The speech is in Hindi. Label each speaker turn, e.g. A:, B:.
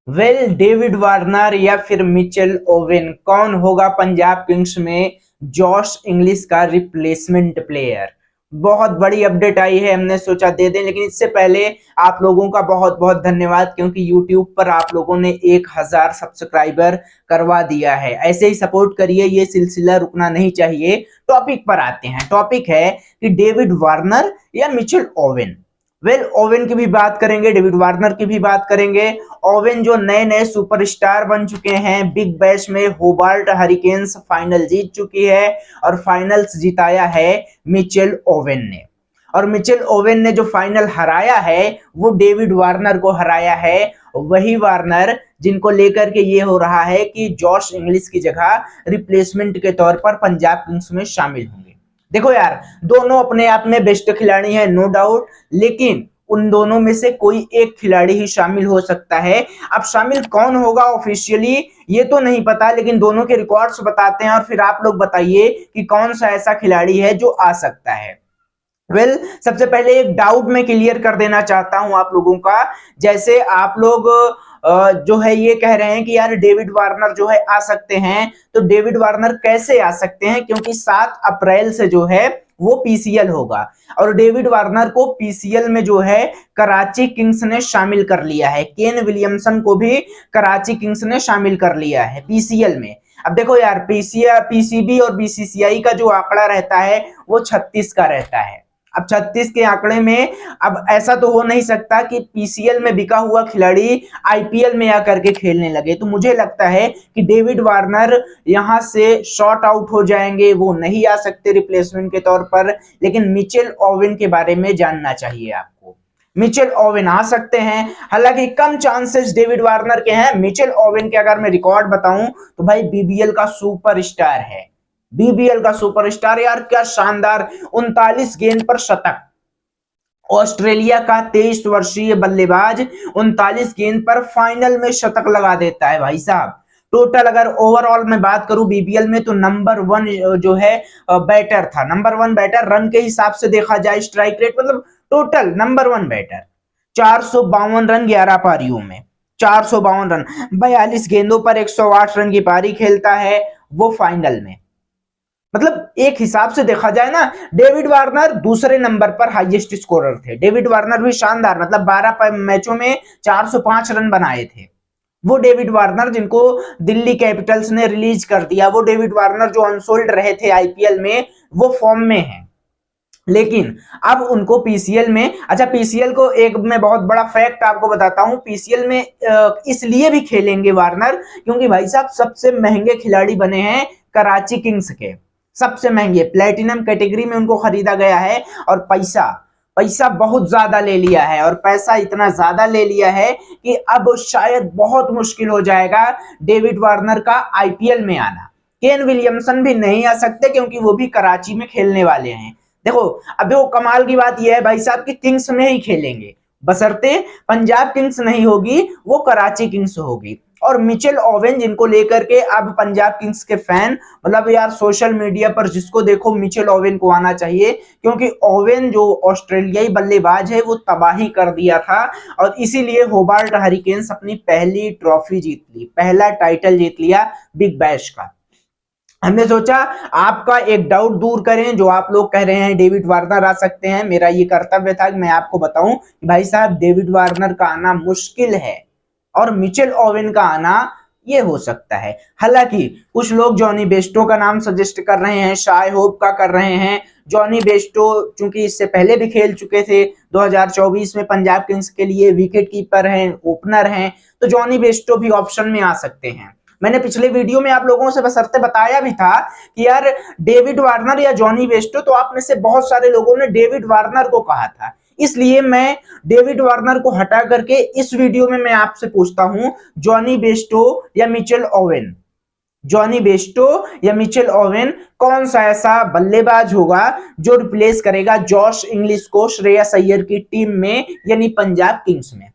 A: डेविड वार्नर या फिर मिचेल ओवेन, कौन होगा पंजाब किंग्स में जॉश इंग्लिश का रिप्लेसमेंट प्लेयर। बहुत बड़ी अपडेट आई है, हमने सोचा दे दें, लेकिन इससे पहले आप लोगों का बहुत बहुत धन्यवाद, क्योंकि YouTube पर आप लोगों ने 1000 सब्सक्राइबर करवा दिया है। ऐसे ही सपोर्ट करिए, ये सिलसिला रुकना नहीं चाहिए। टॉपिक पर आते हैं। टॉपिक है कि डेविड वार्नर या मिचेल ओवेन। ओवेन की भी बात करेंगे, डेविड वार्नर की भी बात करेंगे। ओवेन जो नए नए सुपरस्टार बन चुके हैं, बिग बैश में होबार्ट हरिकेन्स फाइनल जीत चुकी है और फाइनल्स जिताया है मिचेल ओवेन ने। और मिचेल ओवेन ने जो फाइनल हराया है वो डेविड वार्नर को हराया है। वही वार्नर जिनको लेकर के ये हो रहा है कि जॉश इंग्लिश की जगह रिप्लेसमेंट के तौर पर पंजाब किंग्स में शामिल होंगे। देखो यार, दोनों अपने आप में बेस्ट खिलाड़ी हैं, नो डाउट, लेकिन उन दोनों में से कोई एक खिलाड़ी ही शामिल हो सकता है। अब शामिल कौन होगा ऑफिशियली ये तो नहीं पता, लेकिन दोनों के रिकॉर्ड्स बताते हैं और फिर आप लोग बताइए कि कौन सा ऐसा खिलाड़ी है जो आ सकता है। सबसे पहले एक डाउट मैं क्लियर कर देना चाहता हूं आप लोगों का। जैसे आप लोग जो है ये कह रहे हैं कि यार डेविड वार्नर जो है आ सकते हैं, तो डेविड वार्नर कैसे आ सकते हैं, क्योंकि 7 अप्रैल से जो है वो पीसीएल होगा और डेविड वार्नर को पीसीएल में जो है कराची किंग्स ने शामिल कर लिया है। केन विलियमसन को भी कराची किंग्स ने शामिल कर लिया है पीसीएल में। अब देखो यार, पीसीबी और बीसीसीआई का जो आंकड़ा रहता है वो 36 का रहता है। अब 36 के आंकड़े में अब ऐसा तो हो नहीं सकता कि पीसीएल में बिका हुआ खिलाड़ी आईपीएल में आकर के खेलने लगे। तो मुझे लगता है कि डेविड वार्नर यहां से शॉर्ट आउट हो जाएंगे, वो नहीं आ सकते रिप्लेसमेंट के तौर पर। लेकिन मिचेल ओवेन के बारे में जानना चाहिए आपको। मिचेल ओवेन आ सकते हैं, हालांकि कम चांसेस डेविड वार्नर के हैं। मिचेल ओवेन के अगर मैं रिकॉर्ड बताऊं तो भाई बीबीएल का सुपरस्टार है। बीबीएल का सुपरस्टार यार, क्या शानदार 39 गेंद पर शतक। ऑस्ट्रेलिया का 23 वर्षीय बल्लेबाज 39 गेंद पर फाइनल में शतक लगा देता है भाई साहब। टोटल अगर ओवरऑल में बात करूं बीबीएल में तो नंबर 1 जो है बैटर था, नंबर 1 बैटर। रन के हिसाब से देखा जाए, स्ट्राइक रेट, मतलब टोटल नंबर 1 बैटर। 452 रन 11 पारियों में, 452 रन, 42 गेंदों पर 108 रन की पारी खेलता है वो फाइनल में। मतलब एक हिसाब से देखा जाए ना, डेविड वार्नर दूसरे नंबर पर हाईएस्ट स्कोरर थे। डेविड वार्नर भी शानदार, मतलब 12 मैचों में 405 रन बनाए थे। वो डेविड वार्नर जिनको दिल्ली कैपिटल्स ने रिलीज कर दिया, वो डेविड वार्नर जो अनसोल्ड रहे थे आईपीएल में, वो फॉर्म में हैं। लेकिन अब उनको पीसीएल में, अच्छा पीसीएल को एक मैं बहुत बड़ा फैक्ट आपको बताता हूं, पीसीएल में इसलिए भी खेलेंगे वार्नर क्योंकि भाई साहब सबसे महंगे खिलाड़ी बने हैं कराची किंग्स के। सबसे महंगे प्लेटिनम कैटेगरी में उनको खरीदा गया है और पैसा बहुत ज्यादा ले लिया है। और पैसा इतना ज्यादा ले लिया है कि अब शायद बहुत मुश्किल हो जाएगा डेविड वार्नर का आईपीएल में आना। केन विलियमसन भी नहीं आ सकते क्योंकि वो भी कराची में खेलने वाले हैं। देखो अब वो कमाल की बात यह है भाई साहब कि किंग्स में ही खेलेंगे, बशर्ते पंजाब किंग्स नहीं होगी, वो कराची किंग्स होगी। और मिचेल ओवेन जिनको लेकर के अब पंजाब किंग्स के फैन, मतलब यार सोशल मीडिया पर जिसको देखो मिचेल ओवेन को आना चाहिए, क्योंकि ओवेन जो ऑस्ट्रेलियाई बल्लेबाज है वो तबाही कर दिया था और इसीलिए होबार्ट हरिकेन्स अपनी पहली ट्रॉफी जीत ली, पहला टाइटल जीत लिया बिग बैश का। हमने सोचा आपका एक डाउट दूर करें, जो आप लोग कह रहे हैं डेविड वार्नर आ सकते हैं। मेरा ये कर्तव्य था कि मैं आपको बताऊं कि भाई साहब डेविड वार्नर का आना मुश्किल है और मिचेल ओवेन का आना ये हो सकता है। हालांकि कुछ लोग जॉनी बेस्टो का नाम सजेस्ट कर रहे हैं, शाय होप का कर रहे हैं। जॉनी बेस्टो चूंकि इससे पहले भी खेल चुके थे, 2024 में पंजाब किंग्स के लिए विकेट कीपर हैं, ओपनर हैं, तो जॉनी बेस्टो भी ऑप्शन में आ सकते हैं। मैंने पिछले वीडियो में आप लोगों से बशर्ते बताया भी था कि यार डेविड वार्नर या जॉनी बेस्टो, तो आप में से बहुत सारे लोगों ने डेविड वार्नर को कहा था, इसलिए मैं डेविड वार्नर को हटा करके इस वीडियो में मैं आपसे पूछता हूं जॉनी बेस्टो या मिचेल ओवेन, जॉनी बेस्टो या मिचेल ओवेन, कौन सा ऐसा बल्लेबाज होगा जो रिप्लेस करेगा जॉश इंग्लिश को श्रेयस अय्यर की टीम में यानी पंजाब किंग्स में।